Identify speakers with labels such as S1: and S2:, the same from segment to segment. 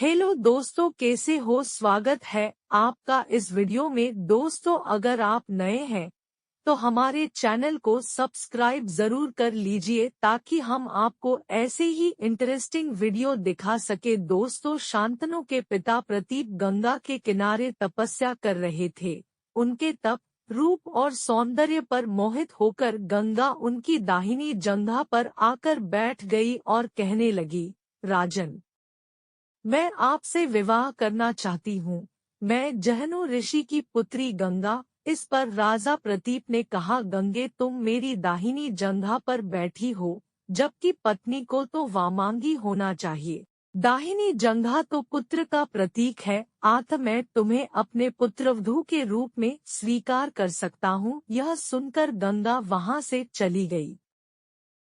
S1: Hello दोस्तों, कैसे हो? स्वागत है आपका इस वीडियो में। दोस्तों, अगर आप नए हैं तो हमारे चैनल को सब्सक्राइब जरूर कर लीजिए ताकि हम आपको ऐसे ही इंटरेस्टिंग वीडियो दिखा सके। दोस्तों, शांतनु के पिता प्रतीप गंगा के किनारे तपस्या कर रहे थे। उनके तप, रूप और सौंदर्य पर मोहित होकर गंगा उनकी दाहिनी जंघा पर आकर बैठ गई और कहने लगी, राजन, मैं आपसे विवाह करना चाहती हूँ। मैं जहनु ऋषि की पुत्री गंगा। इस पर राजा प्रतीप ने कहा, गंगे, तुम मेरी दाहिनी जंघा पर बैठी हो, जबकि पत्नी को तो वामांगी होना चाहिए। दाहिनी जंघा तो पुत्र का प्रतीक है, अतः मैं तुम्हें अपने पुत्रवधू के रूप में स्वीकार कर सकता हूँ। यह सुनकर गंगा वहाँ से चली गई।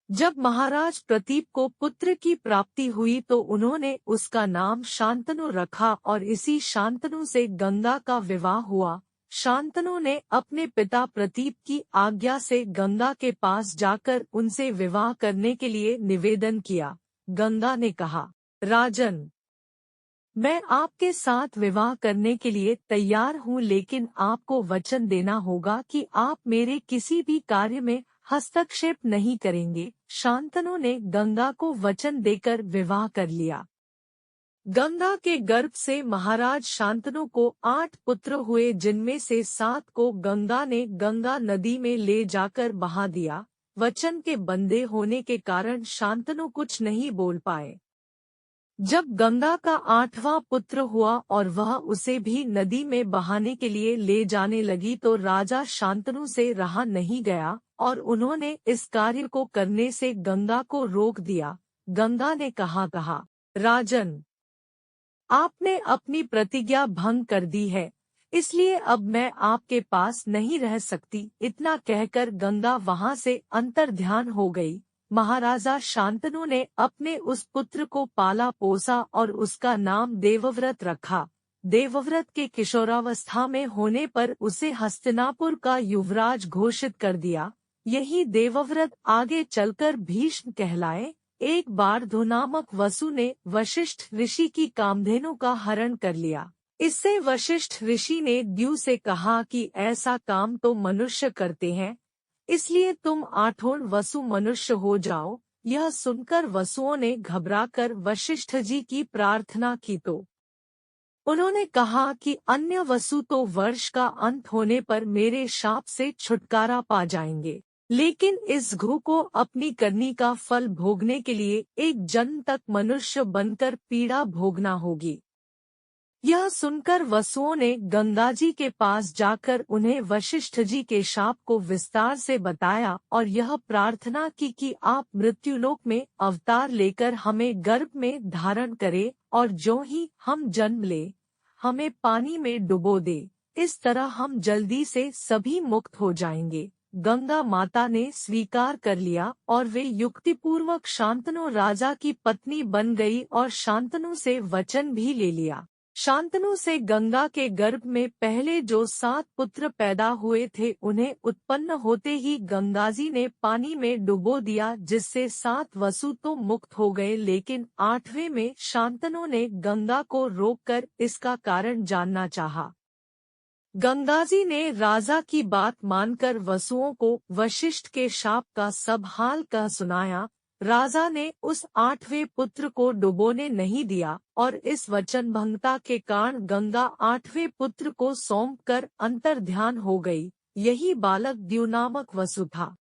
S1: जब महाराज प्रतीप को पुत्र की प्राप्ति हुई तो उन्होंने उसका नाम शांतनु रखा और इसी शांतनु से गंगा का विवाह हुआ। शांतनु ने अपने पिता प्रतीप की आज्ञा से गंगा के पास जाकर उनसे विवाह करने के लिए निवेदन किया। गंगा ने कहा, राजन, मैं आपके साथ विवाह करने के लिए तैयार हूँ, लेकिन आपको वचन देना होगा कि आप मेरे किसी भी कार्य में हस्तक्षेप नहीं करेंगे। शांतनु ने गंगा को वचन देकर विवाह कर लिया। गंगा के गर्भ से महाराज शांतनु को 8 पुत्र हुए, जिनमें से 7 को गंगा ने गंगा नदी में ले जाकर बहा दिया। वचन के बंधे होने के कारण शांतनु कुछ नहीं बोल पाए। जब गंगा का 8वां पुत्र हुआ और वह उसे भी नदी में बहाने के लिए ले जाने लगी तो राजा शांतनु से रहा नहीं गया और उन्होंने इस कार्य को करने से गंगा को रोक दिया। गंगा ने कहा, राजन, आपने अपनी प्रतिज्ञा भंग कर दी है, इसलिए अब मैं आपके पास नहीं रह सकती। इतना कहकर गंगा वहां से अंतर्ध्यान हो गई। महाराजा शांतनु ने अपने उस पुत्र को पाला पोसा और उसका नाम देवव्रत रखा। देवव्रत के किशोरावस्था में होने पर उसे हस्तिनापुर का युवराज घोषित कर दिया। यही देवव्रत आगे चलकर भीष्म कहलाए। एक बार धु नामक वसु ने वशिष्ठ ऋषि की कामधेनु का हरण कर लिया। इससे वशिष्ठ ऋषि ने द्यू से कहा कि ऐसा काम तो मनुष्य करते हैं, इसलिए तुम 8वां वसु मनुष्य हो जाओ। यह सुनकर वसुओं ने घबराकर वशिष्ठ जी की प्रार्थना की तो उन्होंने कहा कि अन्य वसु तो वर्ष का अंत होने पर मेरे शाप से छुटकारा पा जाएंगे, लेकिन इस घु को अपनी करनी का फल भोगने के लिए एक जन्म तक मनुष्य बनकर पीड़ा भोगना होगी। यह सुनकर वसुओं ने गंगा जी के पास जाकर उन्हें वशिष्ठ जी के शाप को विस्तार से बताया और यह प्रार्थना की कि आप मृत्युलोक में अवतार लेकर हमें गर्भ में धारण करें और जो ही हम जन्म ले हमें पानी में डुबो दे। इस तरह हम जल्दी से सभी मुक्त हो जाएंगे। गंगा माता ने स्वीकार कर लिया और वे युक्तिपूर्वक शांतनु राजा की पत्नी बन गई और शांतनु से वचन भी ले लिया। शांतनु से गंगा के गर्भ में पहले जो 7 पुत्र पैदा हुए थे उन्हें उत्पन्न होते ही गंगाजी ने पानी में डुबो दिया, जिससे 7 वसु तो मुक्त हो गए, लेकिन 8वें में शांतनु ने गंगा को रोककर इसका कारण जानना चाहा। गंगाजी ने राजा की बात मानकर वसुओं को वशिष्ठ के शाप का सब हाल कह सुनाया। राजा ने उस 8वें पुत्र को डुबोने नहीं दिया और इस वचन भंगता के कारण गंगा 8वें पुत्र को सौंप कर अंतर्ध्यान हो गई। यही बालक द्यू नामक वसु था।